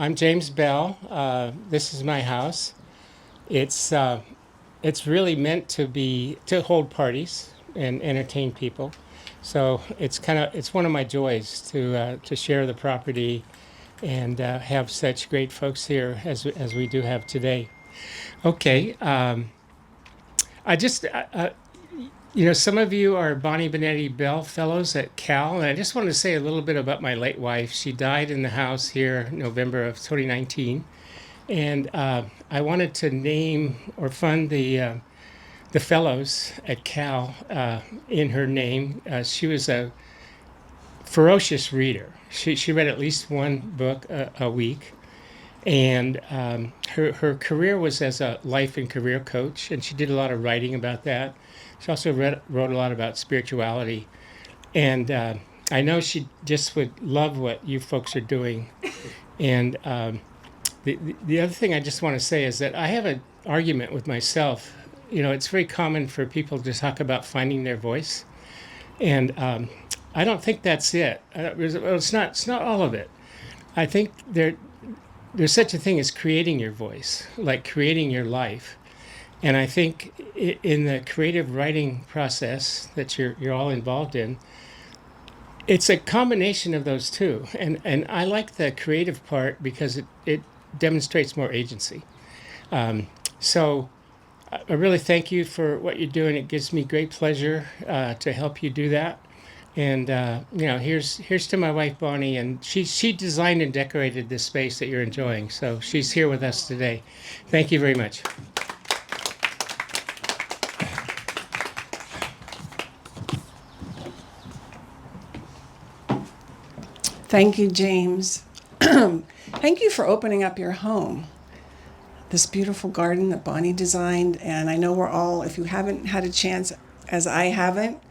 I'm James Bell. This is my house. It's uh, it's really meant to hold parties and entertain people. So it's one of my joys to share the property and have such great folks here as we do have today. Okay, I just some of you are Bonnie Benetti-Bell fellows at Cal, and I just wanted to say a little bit about my late wife. She died in the house here November of 2019. And I wanted to name or fund the fellows at Cal in her name. She was a ferocious reader. She read at least one book a week. And her career was as a life and career coach, and she did a lot of writing about that. She also wrote a lot about spirituality. And I know she just would love what you folks are doing. And the other thing I just want to say is that I have an argument with myself. It's very common for people to talk about finding their voice, and I don't think that's it. It's not. It's not all of it. I think there's such a thing as creating your voice, like creating your life. And I think in the creative writing process that you're all involved in, it's a combination of those two. And I like the creative part because it demonstrates more agency. So I really thank you for what you're doing. It gives me great pleasure to help you do that. And here's to my wife Bonnie, and she designed and decorated this space that you're enjoying. So she's here with us today. Thank you very much. Thank you, James. Thank you for opening up your home. This beautiful garden that Bonnie designed, and I know we're all, if you haven't had a chance, as I haven't,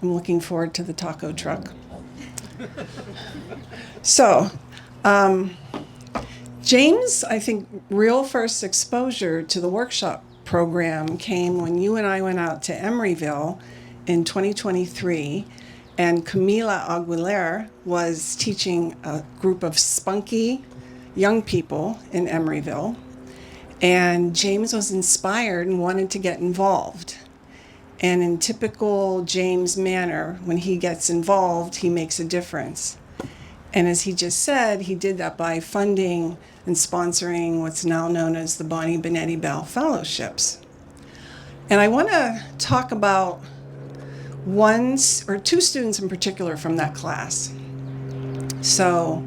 I'm looking forward to the taco truck. So, James, I think real first exposure to the workshop program came when you and I went out to Emeryville in 2023, and Camila Aguilera was teaching a group of spunky young people in Emeryville. And James was inspired and wanted to get involved. And in typical James manner, when he gets involved, he makes a difference. And as he just said, he did that by funding and sponsoring what's now known as the Bonnie Benetti-Bell Fellowships. And I want to talk about one or two students in particular from that class. So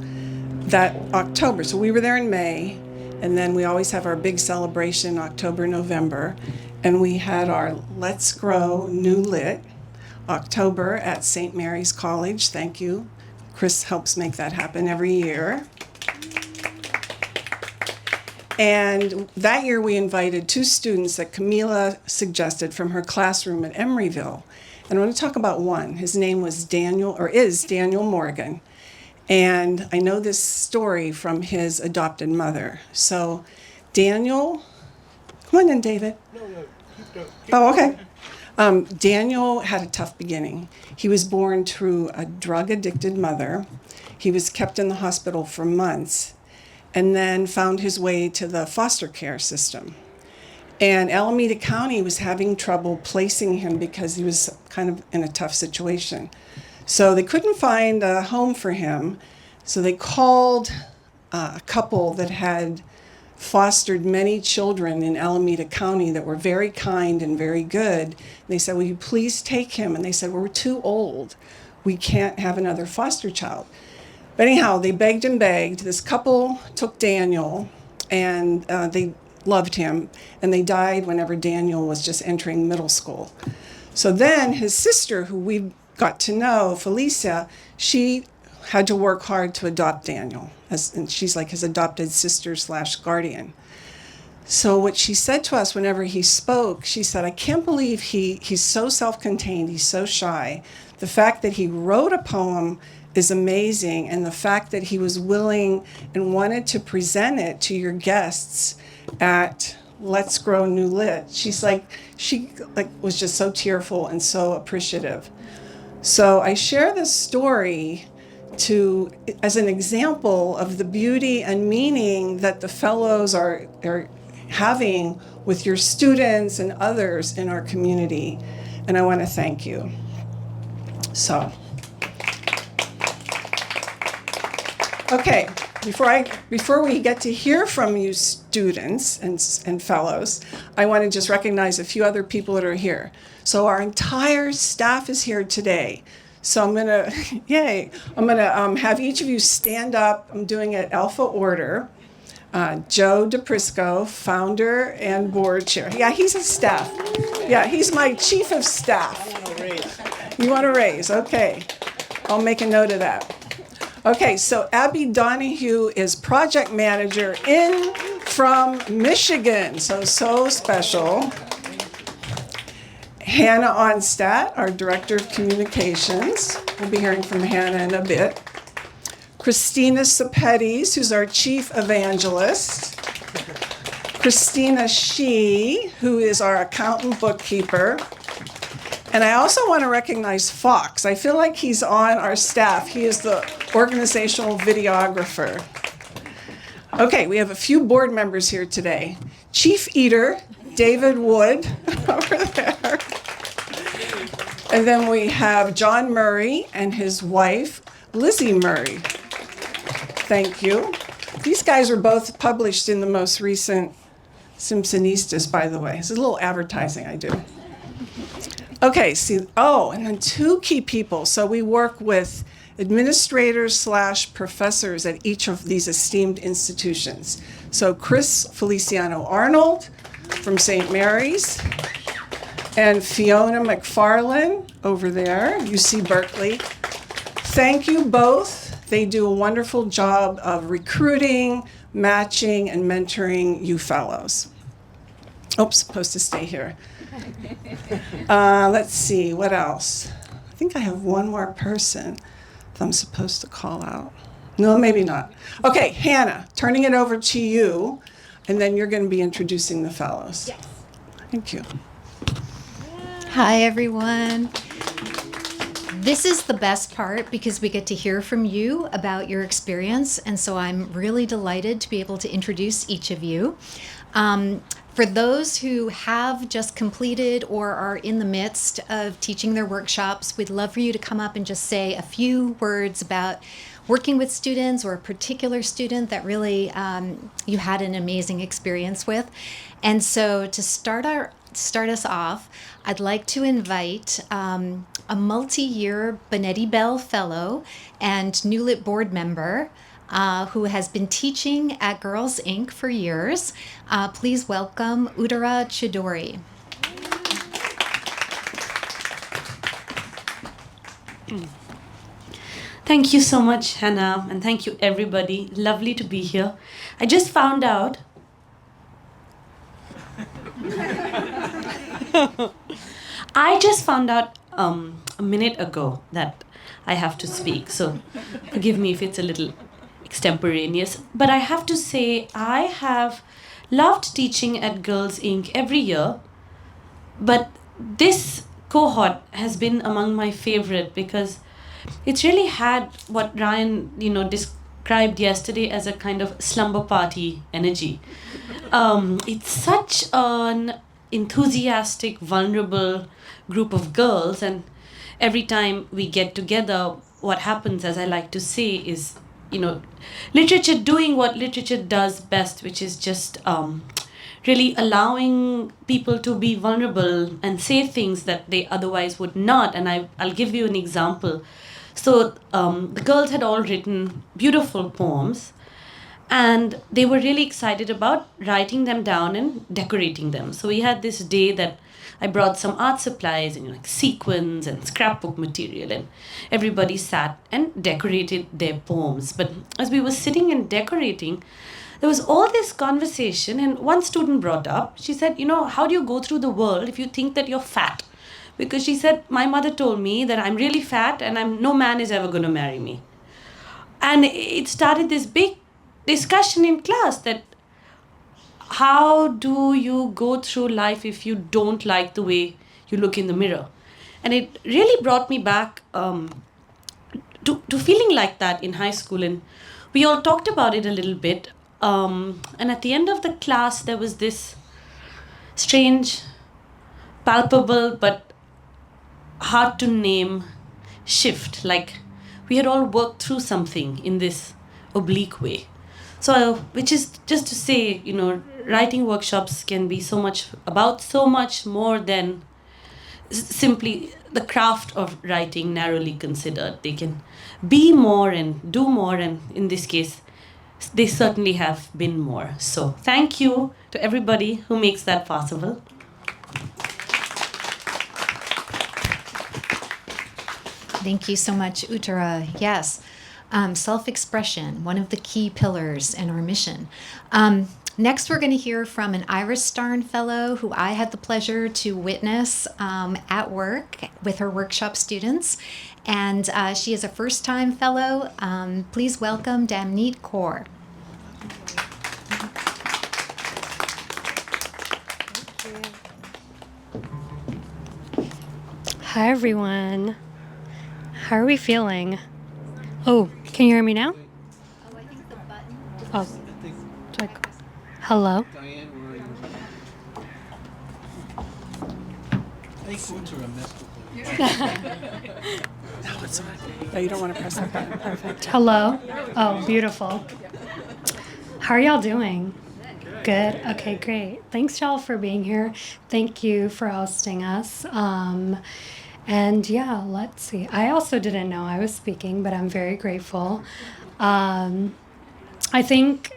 that October, so we were there in May, and then we always have our big celebration October, November, and we had our Let's Grow New Lit October at St. Mary's College. Thank you. Chris helps make that happen every year. And that year we invited two students that Camila suggested from her classroom at Emeryville. And I want to talk about one. His name was Daniel, or is Daniel Morgan. And I know this story from his adopted mother. So Daniel, come on in, David. No, okay. Daniel had a tough beginning. He was born to a drug-addicted mother. He was kept in the hospital for months and then found his way to the foster care system. And Alameda County was having trouble placing him because he was kind of in a tough situation. So they couldn't find a home for him. So they called a couple that had fostered many children in Alameda County that were very kind and very good. They said, will you please take him? And they said, we're too old. We can't have another foster child. But anyhow, they begged and begged. This couple took Daniel, and they loved him, and they died whenever Daniel was just entering middle school. So then his sister, who we got to know, Felicia, she had to work hard to adopt Daniel, and she's like his adopted sister / guardian. So what she said to us whenever he spoke, she said, I can't believe he's so self-contained, he's so shy. The fact that he wrote a poem is amazing, and the fact that he was willing and wanted to present it to your guests at Let's Grow New Lit. She was just so tearful and so appreciative. So I share this story as an example of the beauty and meaning that the fellows are having with your students and others in our community. And I want to thank you. So, okay, before we get to hear from you students and fellows, I want to just recognize a few other people that are here. So our entire staff is here today. So I'm gonna, yay, I'm gonna have each of you stand up. I'm doing it alpha order. Joe DePrisco, founder and board chair. Yeah, he's a staff. Yeah, he's my chief of staff. You want to raise? Okay. I'll make a note of that. Okay, so Abby Donahue is project manager in from Michigan. So special. Hannah Onstadt, our director of communications. We'll be hearing from Hannah in a bit. Christina Sapetis, who's our chief evangelist. Christina Shee, who is our accountant bookkeeper. And I also want to recognize Fox. I feel like he's on our staff. He is the organizational videographer. Okay, we have a few board members here today. Chief Eater, David Wood, over there. And then we have John Murray and his wife, Lizzie Murray. Thank you. These guys are both published in the most recent Simpsonistas, by the way. It's a little advertising I do. Okay, and then two key people. So we work with administrators / professors at each of these esteemed institutions. So Chris Feliciano Arnold from St. Mary's and Fiona McFarlane over there, UC Berkeley. Thank you both. They do a wonderful job of recruiting, matching, and mentoring you fellows. Oops, supposed to stay here. Let's see, what else? I think I have one more person that I'm supposed to call out. No, maybe not. Okay, Hannah, turning it over to you, and then you're going to be introducing the fellows. Yes. Thank you. Hi, everyone. This is the best part because we get to hear from you about your experience, and so I'm really delighted to be able to introduce each of you. For those who have just completed or are in the midst of teaching their workshops, we'd love for you to come up and just say a few words about working with students or a particular student that really you had an amazing experience with. And so to start us off, I'd like to invite a multi-year Bonetti-Bell Fellow and NewLit board member who has been teaching at Girls Inc. for years. Please welcome Uttara Chidori. Thank you so much, Hannah, and thank you, everybody. Lovely to be here. I just found out a minute ago that I have to speak, so forgive me if it's a little extemporaneous. But I have to say, I have loved teaching at Girls Inc. every year, but this cohort has been among my favorite because it's really had what Ryan, described yesterday as a kind of slumber party energy. It's such an enthusiastic, vulnerable group of girls, and every time we get together, what happens, as I like to say, is, literature doing what literature does best, which is just really allowing people to be vulnerable and say things that they otherwise would not. And I'll give you an example. So the girls had all written beautiful poems, and they were really excited about writing them down and decorating them. So we had this day that I brought some art supplies and like sequins and scrapbook material, and everybody sat and decorated their poems. But as we were sitting and decorating, there was all this conversation, and one student brought up, she said, how do you go through the world if you think that you're fat? Because she said, my mother told me that I'm really fat and no man is ever going to marry me. And it started this big discussion in class that how do you go through life if you don't like the way you look in the mirror? And it really brought me back to feeling like that in high school. And we all talked about it a little bit. And at the end of the class, there was this strange, palpable, but hard to name shift. Like we had all worked through something in this oblique way. So, which is just to say, writing workshops can be so much more than simply the craft of writing narrowly considered. They can be more and do more, and in this case, they certainly have been more. So, thank you to everybody who makes that possible. Thank you so much, Uttara. Yes, self-expression, one of the key pillars in our mission. Next, we're going to hear from an Iris Starn Fellow who I had the pleasure to witness at work with her workshop students. And she is a first-time fellow. Please welcome Damneet Kaur. Hi, everyone. How are we feeling? Oh, can you hear me now? Oh, I think the button. Oh, like, hello? No, you don't want to press that button. Perfect. Hello? Oh, beautiful. How are y'all doing? Good. Okay, great. Thanks, y'all, for being here. Thank you for hosting us. And yeah, let's see. I also didn't know I was speaking, but I'm very grateful. I think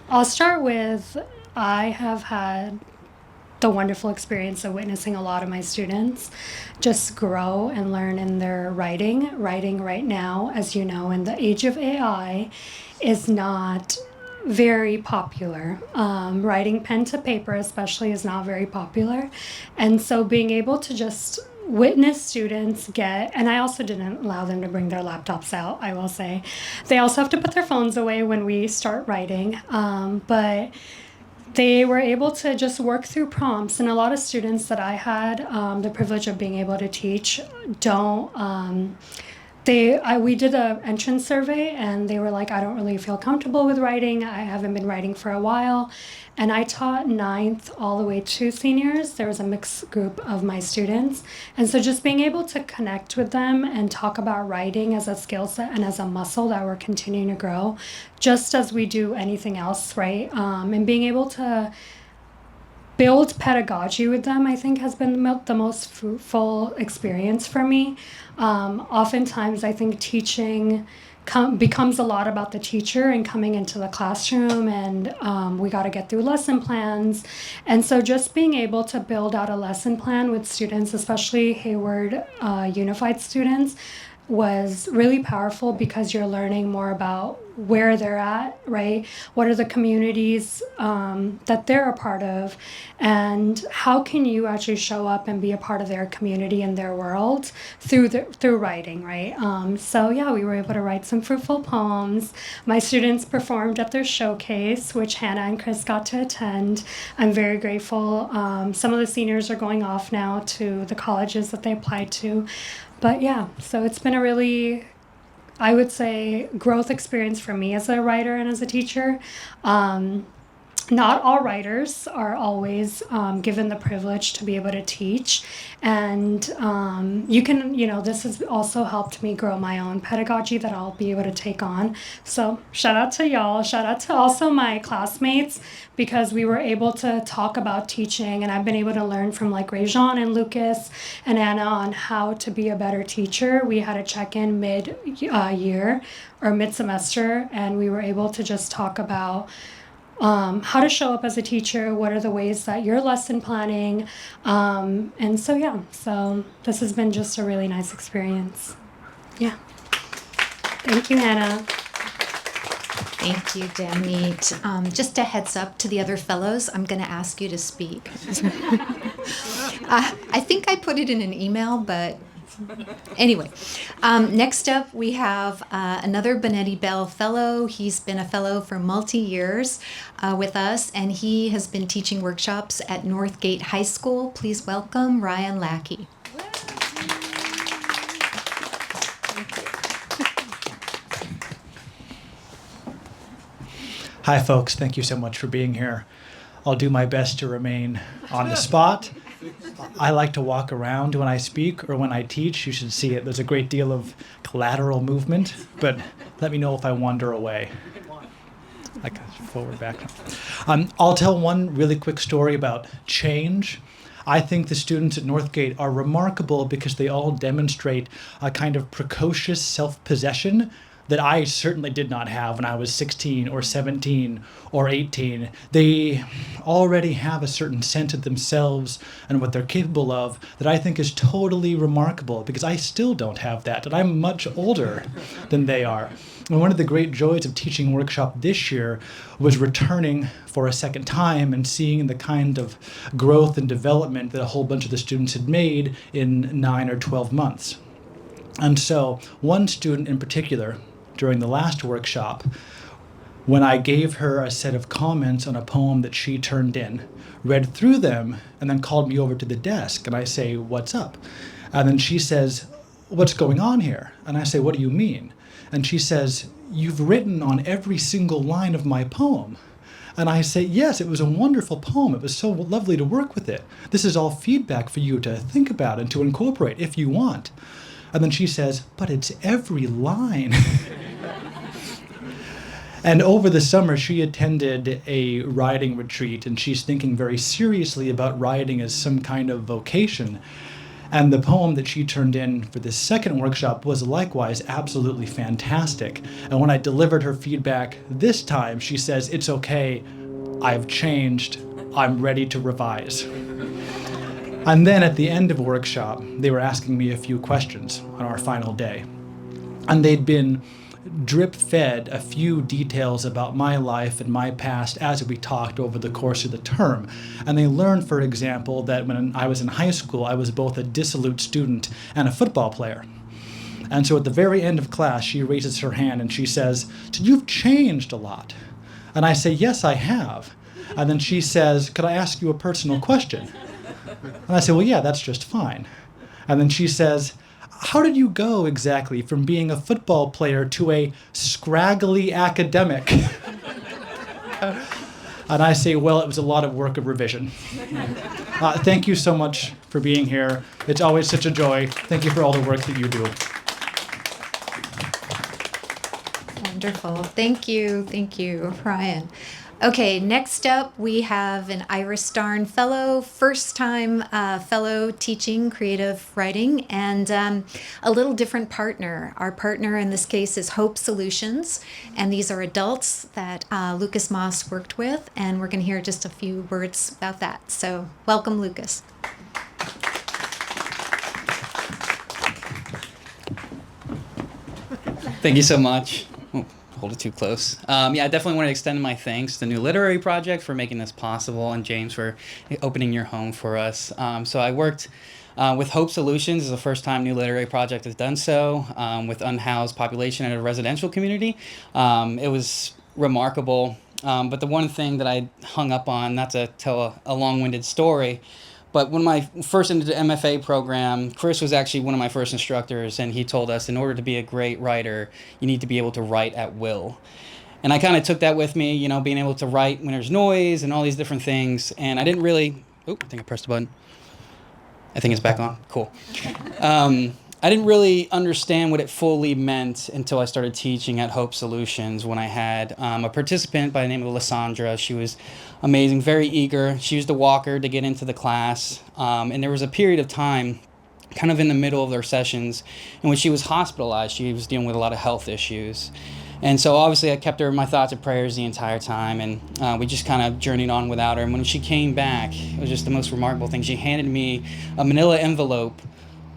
I'll start with I have had the wonderful experience of witnessing a lot of my students just grow and learn in their writing. Writing right now, as you know, in the age of AI, is not very popular. Writing pen to paper, especially, is not very popular. And so being able to just witness students get, and I also didn't allow them to bring their laptops out, I will say. They also have to put their phones away when we start writing. But they were able to just work through prompts. And a lot of students that I had the privilege of being able to teach don't, we did an entrance survey and they were like, I don't really feel comfortable with writing. I haven't been writing for a while. And I taught 9th all the way to seniors. There was a mixed group of my students. And so just being able to connect with them and talk about writing as a skill set and as a muscle that we're continuing to grow, just as we do anything else, right? And being able to build pedagogy with them, I think, has been the most fruitful experience for me. Oftentimes, I think teaching becomes a lot about the teacher and coming into the classroom, and we got to get through lesson plans. And so just being able to build out a lesson plan with students, especially Hayward Unified students, was really powerful because you're learning more about where they're at, right? What are the communities that they're a part of, and how can you actually show up and be a part of their community and their world through writing, right? So yeah, we were able to write some fruitful poems. My students performed at their showcase, which Hannah and Chris got to attend. I'm very grateful. Some of the seniors are going off now to the colleges that they applied to. But yeah, so it's been a really, I would say, growth experience for me as a writer and as a teacher. Not all writers are always given the privilege to be able to teach. And this has also helped me grow my own pedagogy that I'll be able to take on. So shout out to y'all. Shout out to also my classmates, because we were able to talk about teaching, and I've been able to learn from like Rajan and Lucas and Anna on how to be a better teacher. We had a check-in mid-year or mid-semester, and we were able to just talk about how to show up as a teacher, what are the ways that you're lesson planning, and so this has been just a really nice experience. Yeah. Thank you, Hannah. Thank you, Damneet. Just a heads up to the other fellows, I'm going to ask you to speak. I think I put it in an email, but anyway. Next up, we have another Bonetti-Bell fellow. He's been a fellow for multi-years with us, and he has been teaching workshops at Northgate High School. Please welcome Ryan Lackey. Hi, folks. Thank you so much for being here. I'll do my best to remain on the spot. I like to walk around when I speak or when I teach. You should see it. There's a great deal of collateral movement, but let me know if I wander away. Like forward, back. I'll tell one really quick story about change. I think the students at Northgate are remarkable because they all demonstrate a kind of precocious self-possession that I certainly did not have when I was 16 or 17 or 18. They already have a certain sense of themselves and what they're capable of that I think is totally remarkable, because I still don't have that, and I'm much older than they are. And one of the great joys of teaching workshop this year was returning for a second time and seeing the kind of growth and development that a whole bunch of the students had made in 9 or 12 months. And so one student in particular, during the last workshop, when I gave her a set of comments on a poem that she turned in, read through them, and then called me over to the desk, and I say, "What's up?" And then she says, "What's going on here?" And I say, "What do you mean?" And she says, "You've written on every single line of my poem." And I say, "Yes, it was a wonderful poem. It was so lovely to work with it. This is all feedback for you to think about and to incorporate if you want." And then she says, "But it's every line." And over the summer, she attended a writing retreat, and she's thinking very seriously about writing as some kind of vocation. And the poem that she turned in for this second workshop was likewise absolutely fantastic. And when I delivered her feedback this time, she says, "It's okay, I've changed, I'm ready to revise." And then at the end of workshop, they were asking me a few questions on our final day. And they'd been drip-fed a few details about my life and my past as we talked over the course of the term. And they learned, for example, that when I was in high school, I was both a dissolute student and a football player. And so at the very end of class, she raises her hand and she says, "So you've changed a lot." And I say, "Yes, I have." And then she says, "Could I ask you a personal question?" And I say, "Well, yeah, that's just fine." And then she says, "How did you go exactly from being a football player to a scraggly academic?" And I say, "Well, it was a lot of work of revision." Thank you so much for being here. It's always such a joy. Thank you for all the work that you do. Wonderful. Thank you, Ryan. Okay, next up we have an Iris Starn Fellow, first time fellow teaching creative writing, and a little different partner. Our partner in this case is Hope Solutions, and these are adults that Lucas Moss worked with, and we're going to hear just a few words about that. So welcome, Lucas. Thank you so much. Oh, hold it too close. I definitely want to extend my thanks to New Literary Project for making this possible, and James for opening your home for us. So I worked with Hope Solutions. This is the first time New Literary Project has done so with unhoused population at a residential community. It was remarkable. But the one thing that I hung up on, not to tell a long-winded story, but when I first entered the MFA program, Chris was actually one of my first instructors, and he told us in order to be a great writer, you need to be able to write at will. And I kind of took that with me, being able to write when there's noise and all these different things. And I didn't really, I think I pressed a button. I think it's back on. Cool. I didn't really understand what it fully meant until I started teaching at Hope Solutions, when I had a participant by the name of Lysandra. She was amazing, very eager. She used a walker to get into the class. And there was a period of time, kind of in the middle of their sessions, in which she was hospitalized. She was dealing with a lot of health issues. And so obviously I kept her in my thoughts and prayers the entire time, and we just kind of journeyed on without her. And when she came back, it was just the most remarkable thing. She handed me a manila envelope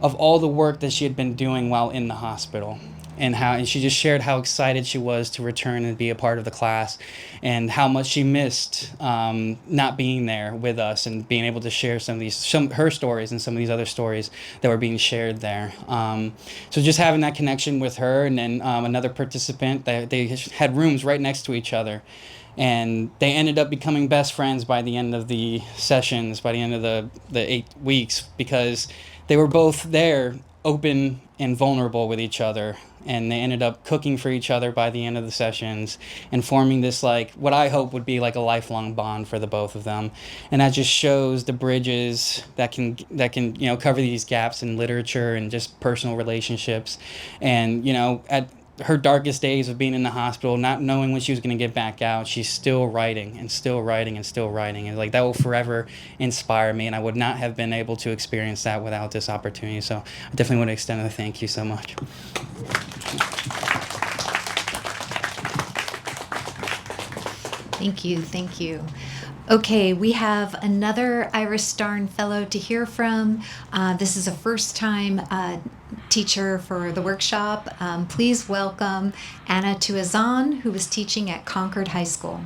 of all the work that she had been doing while in the hospital, and she just shared how excited she was to return and be a part of the class, and how much she missed not being there with us and being able to share some of her stories and some of these other stories that were being shared there. So just having that connection with her, and then another participant, they had rooms right next to each other. And they ended up becoming best friends by the end of the sessions, by the end of the 8 weeks, because they were both there, open and vulnerable with each other. and they ended up cooking for each other by the end of the sessions and forming this, like, what I hope would be like a lifelong bond for the both of them. And that just shows the bridges that can cover these gaps in literature and just personal relationships. And at her darkest days of being in the hospital, not knowing when she was going to get back out, she's still writing and still writing and still writing. And like, that will forever inspire me. And I would not have been able to experience that without this opportunity. So I definitely want to extend a thank you so much. Thank you. Thank you. Okay, we have another Iris Starn Fellow to hear from. This is a first-time teacher for the workshop. Please welcome Anna Tuazan, who was teaching at Concord High School.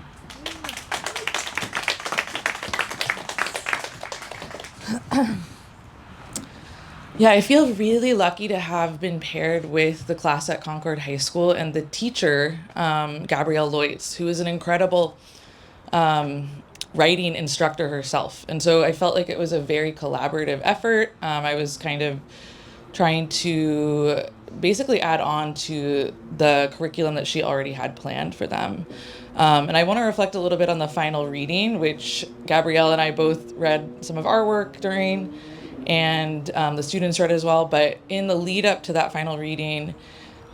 Yeah, I feel really lucky to have been paired with the class at Concord High School and the teacher, Gabrielle Loitz, who is an incredible writing instructor herself. And so I felt like it was a very collaborative effort. I was kind of trying to basically add on to the curriculum that she already had planned for them. And I want to reflect a little bit on the final reading, which Gabrielle and I both read some of our work during, and the students read as well. But in the lead up to that final reading,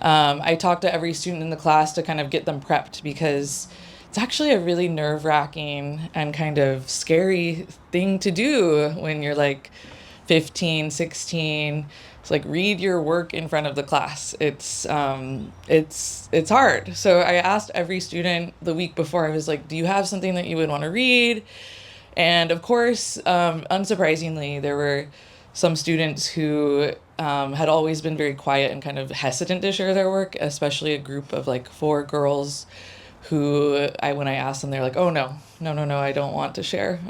I talked to every student in the class to kind of get them prepped, because it's actually a really nerve-wracking and kind of scary thing to do when you're like 15, 16. It's like, read your work in front of the class. It's hard. So I asked every student the week before, I was like, do you have something that you would want to read? And of course, unsurprisingly, there were some students who had always been very quiet and kind of hesitant to share their work, especially a group of like 4 girls who when I asked them, they're like, oh, no, I don't want to share.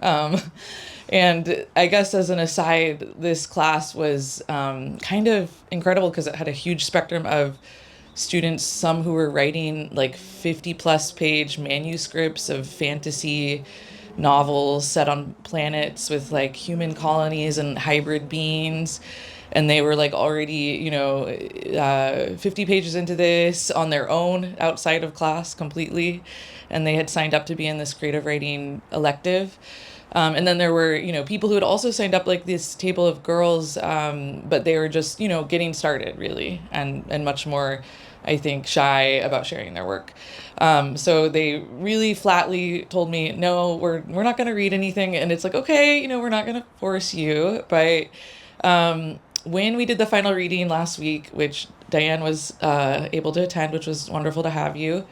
And I guess as an aside, this class was kind of incredible because it had a huge spectrum of students, some who were writing like 50+ page manuscripts of fantasy novels set on planets with like human colonies and hybrid beings. And they were like already, 50 pages into this on their own outside of class completely. And they had signed up to be in this creative writing elective. And then there were, people who had also signed up, like this table of girls, but they were just, getting started really, and much more, I think, shy about sharing their work. So they really flatly told me, no, we're not going to read anything. And it's like, okay, we're not going to force you. But when we did the final reading last week, which Diane was able to attend, which was wonderful to have you,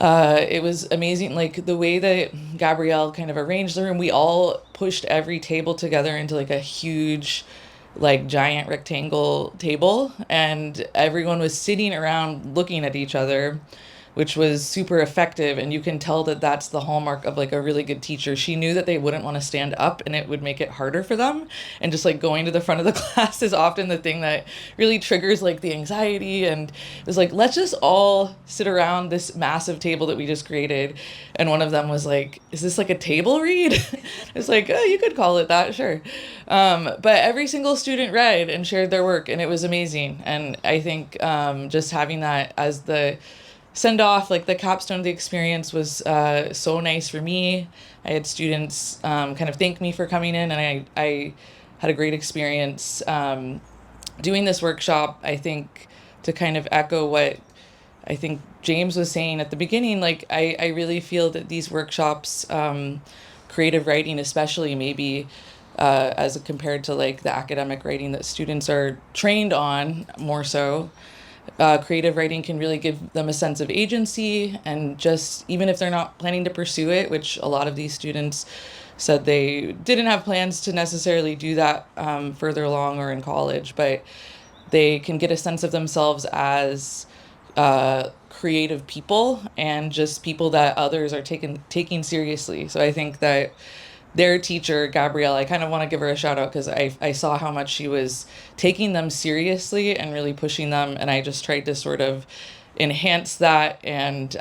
it was amazing, like the way that Gabrielle kind of arranged the room. We all pushed every table together into like a huge, like giant rectangle table, and everyone was sitting around looking at each other, which was super effective. And you can tell that that's the hallmark of like a really good teacher. She knew that they wouldn't want to stand up and it would make it harder for them. And just like going to the front of the class is often the thing that really triggers like the anxiety. And it was like, let's just all sit around this massive table that we just created. And one of them was like, is this like a table read? It's like, oh, you could call it that, sure. But every single student read and shared their work, and it was amazing. And I think just having that as the send off, like the capstone of the experience, was so nice for me. I had students kind of thank me for coming in, and I had a great experience doing this workshop. I think to kind of echo what I think James was saying at the beginning, like I really feel that these workshops, creative writing especially, maybe as compared to like the academic writing that students are trained on more so, creative writing can really give them a sense of agency. And just even if they're not planning to pursue it, which a lot of these students said they didn't have plans to necessarily do that further along or in college, but they can get a sense of themselves as creative people and just people that others are taking seriously. So I think that their teacher, Gabrielle, I kind of want to give her a shout out because I saw how much she was taking them seriously and really pushing them. And I just tried to sort of enhance that and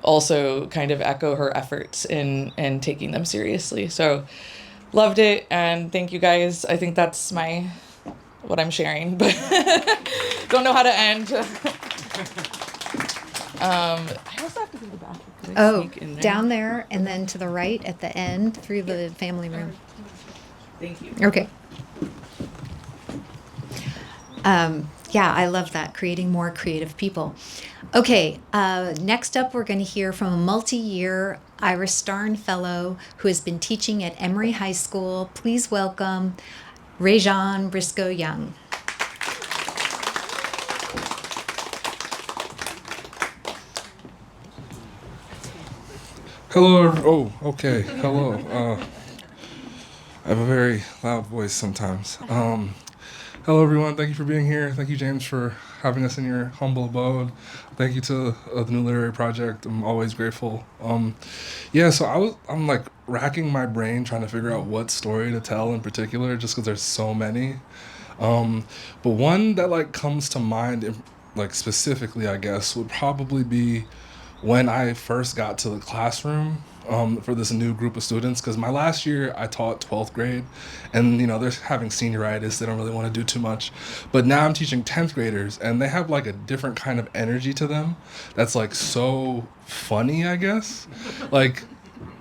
also kind of echo her efforts in taking them seriously. So loved it. And thank you guys. I think that's my what I'm sharing, but don't know how to end. I also have to go to the bathroom. Could I Oh, sneak in there? down there and then to the right at the end through the family room. Thank you. Okay. Yeah, I love that, creating more creative people. Okay, next up, we're going to hear from a multi-year Ira Starn Fellow who has been teaching at Emory High School. Please welcome Rajan Briscoe-Young. Hello. Oh, okay. Hello. I have a very loud voice sometimes. Hello, everyone. Thank you for being here. Thank you, James, for having us in your humble abode. Thank you to the New Literary Project. I'm always grateful. Yeah. So I'm like racking my brain trying to figure out what story to tell in particular, just because there's so many. But one that like comes to mind, like specifically, I guess, would probably be when I first got to the classroom for this new group of students, because my last year I taught 12th grade, and they're having senioritis, they don't really want to do too much. But now I'm teaching 10th graders, and they have like a different kind of energy to them that's like so funny, I guess. Like,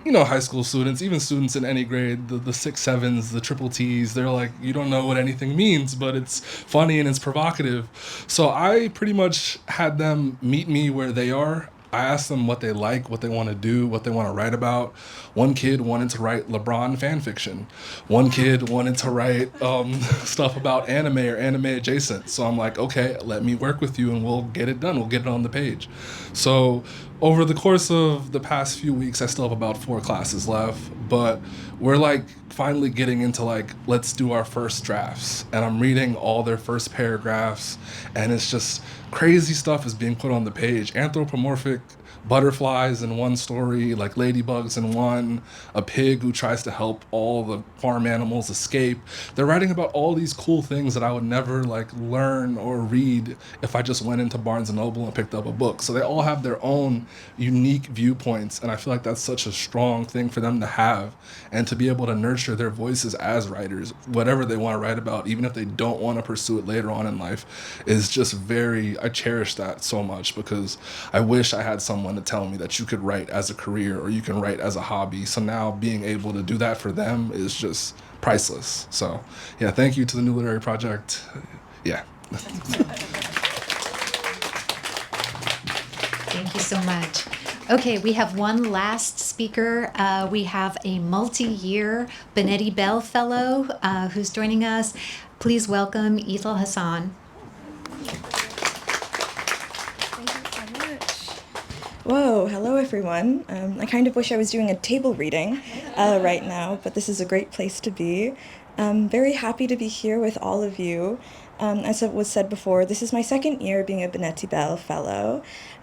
high school students, even students in any grade, the 6-7s, the triple T's, they're like, you don't know what anything means, but it's funny and it's provocative. So I pretty much had them meet me where they are. I asked them what they like, what they want to do, what they want to write about. One kid wanted to write LeBron fan fiction. One kid wanted to write stuff about anime or anime adjacent. So I'm like, okay, let me work with you and we'll get it done. We'll get it on the page. So over the course of the past few weeks, I still have about 4 classes left, but we're like finally getting into like, let's do our first drafts. And I'm reading all their first paragraphs, and it's just crazy stuff is being put on the page. Anthropomorphic butterflies in one story, like ladybugs in one, a pig who tries to help all the farm animals escape. They're writing about all these cool things that I would never like learn or read if I just went into Barnes & Noble and picked up a book. So they all have their own unique viewpoints, and I feel like that's such a strong thing for them to have, and to be able to nurture their voices as writers, whatever they want to write about, even if they don't want to pursue it later on in life, is just I cherish that so much, because I wish I had someone to tell me that you could write as a career or you can write as a hobby. So now being able to do that for them is just priceless. So yeah, thank you to the New Literary Project. Yeah. Thank you so much. Okay, we have one last speaker. We have a multi-year Bonetti-Bell Fellow who's joining us. Please welcome Ethel Hassan. Thank you so much. Whoa, hello everyone. I kind of wish I was doing a table reading right now, but this is a great place to be. I'm very happy to be here with all of you. As it was said before, this is my second year being a Bonetti-Bell Fellow.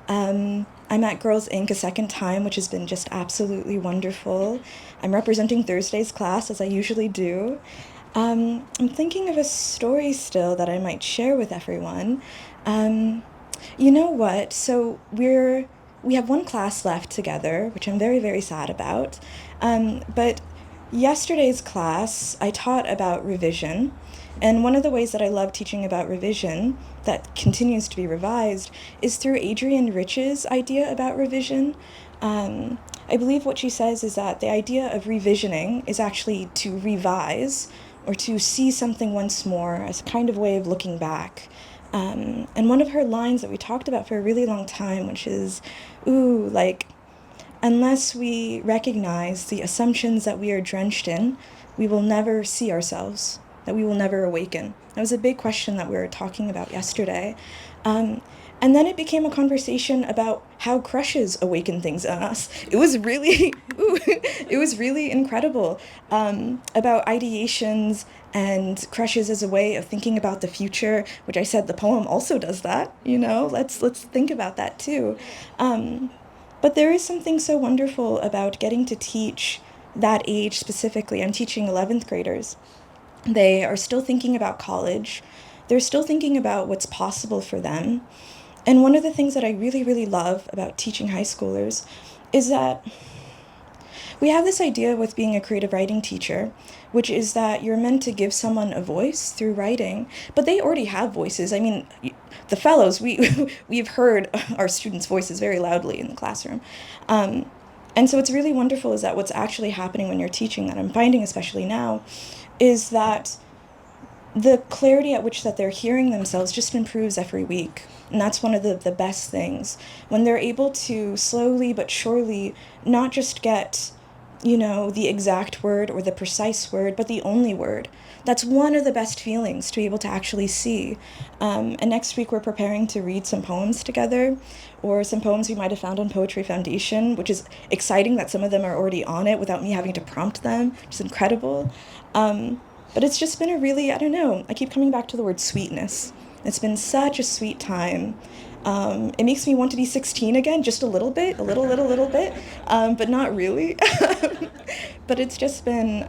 I'm at Girls Inc. a second time, which has been just absolutely wonderful. I'm representing Thursday's class, as I usually do. I'm thinking of a story still that I might share with everyone. You know what? So we have one class left together, which I'm very, very sad about. But yesterday's class, I taught about revision. And one of the ways that I love teaching about revision, that continues to be revised, is through Adrienne Rich's idea about revision. I believe what she says is that the idea of revisioning is actually to revise, or to see something once more as a kind of way of looking back. And one of her lines that we talked about for a really long time, which is, unless we recognize the assumptions that we are drenched in, we will never see ourselves, that we will never awaken. That was a big question that we were talking about yesterday. And then it became a conversation about how crushes awaken things in us. It was really, it was really incredible, about ideations and crushes as a way of thinking about the future, which I said the poem also does that, let's think about that too. But there is something so wonderful about getting to teach that age specifically. I'm teaching 11th graders. They are still thinking about college. They're still thinking about what's possible for them. And one of the things that I really, really love about teaching high schoolers is that we have this idea with being a creative writing teacher, which is that you're meant to give someone a voice through writing, but they already have voices. I mean, the fellows, we've heard our students' voices very loudly in the classroom. And so what's really wonderful is that what's actually happening when you're teaching, that I'm finding especially now, is that the clarity at which that they're hearing themselves just improves every week. And that's one of the best things. When they're able to slowly but surely not just get, the exact word or the precise word, but the only word. That's one of the best feelings, to be able to actually see. And next week we're preparing to read some poems together, or some poems we might have found on Poetry Foundation, which is exciting that some of them are already on it without me having to prompt them, which is incredible. But it's just been a really, I don't know, I keep coming back to the word sweetness. It's been such a sweet time. It makes me want to be 16 again, just a little bit, a little bit, but not really. But it's just been,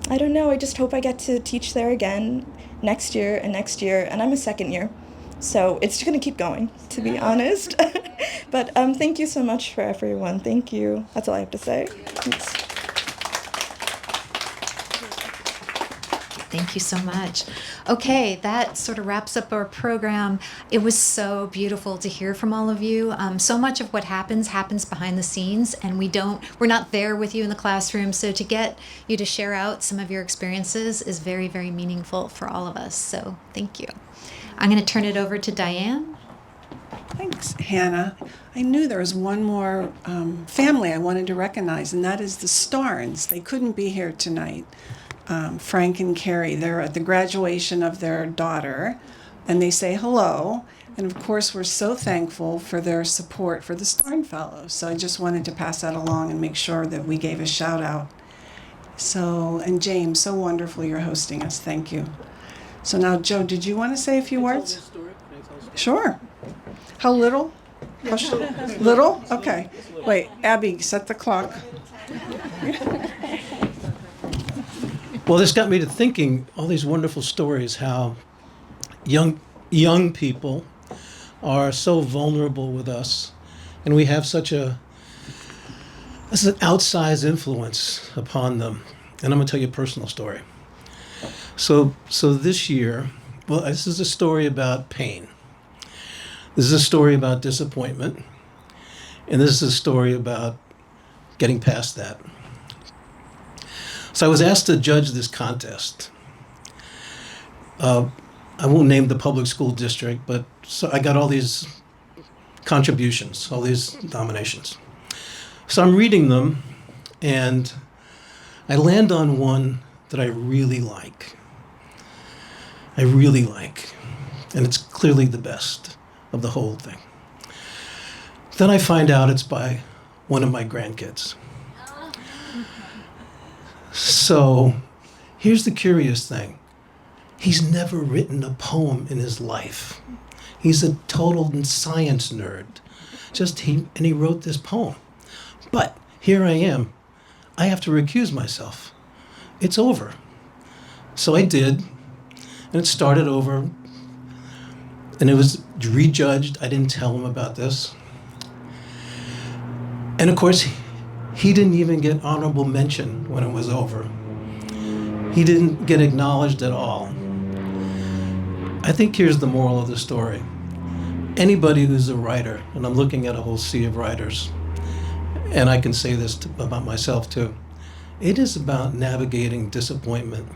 I don't know, I just hope I get to teach there again next year, and I'm a second year. So it's just going to keep going, to be honest. But thank you so much for everyone. Thank you. That's all I have to say. Thanks. Thank you so much. Okay, that sort of wraps up our program. It was so beautiful to hear from all of you. So much of what happens behind the scenes, and we're not there with you in the classroom. So to get you to share out some of your experiences is very, very meaningful for all of us. So thank you. I'm going to turn it over to Diane. Thanks, Hannah. I knew there was one more family I wanted to recognize, and that is the Starns. They couldn't be here tonight. Frank and Carrie, they're at the graduation of their daughter, and they say hello. And of course, we're so thankful for their support for the Starn Fellows. So I just wanted to pass that along and make sure that we gave a shout out. So, and James, so wonderful you're hosting us. Thank you. So now, Joe, did you want to say a few words? Sure. How little? Little? Okay. Wait, Abby, set the clock. Well, this got me to thinking all these wonderful stories, how young people are so vulnerable with us, and we have such an outsized influence upon them. And I'm going to tell you a personal story. So this year, well, this is a story about pain. This is a story about disappointment, and this is a story about getting past that. So I was asked to judge this contest. I won't name the public school district, but so I got all these contributions, all these nominations. So I'm reading them, and I land on one that I really like. And it's clearly the best of the whole thing. Then I find out it's by one of my grandkids. So here's the curious thing. He's never written a poem in his life. He's a total science nerd. And he wrote this poem. But here I am. I have to recuse myself. It's over. So I did, and it started over, and it was rejudged. I didn't tell him about this. And of course, he didn't even get honorable mention when it was over. He didn't get acknowledged at all. I think here's the moral of the story. Anybody who's a writer, and I'm looking at a whole sea of writers, and I can say this about myself too, it is about navigating disappointment.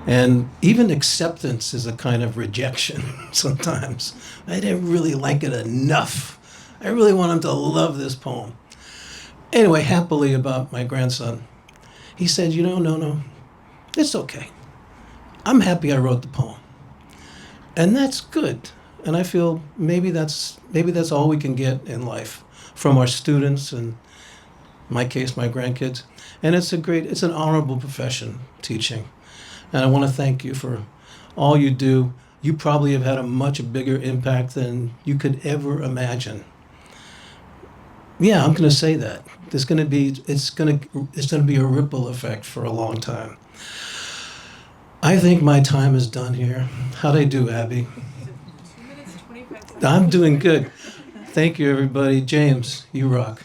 And even acceptance is a kind of rejection sometimes. I didn't really like it enough. I really want him to love this poem. Anyway, happily about my grandson, he said, no, it's okay. I'm happy I wrote the poem. And that's good. And I feel maybe that's all we can get in life from our students, and in my case, my grandkids. And it's an honorable profession, teaching. And I want to thank you for all you do. You probably have had a much bigger impact than you could ever imagine. Yeah, I'm going to say that. It's going to be a ripple effect for a long time. I think my time is done here. How'd I do, Abby? 2 minutes, 25 seconds. I'm doing good. Thank you, everybody. James, you rock.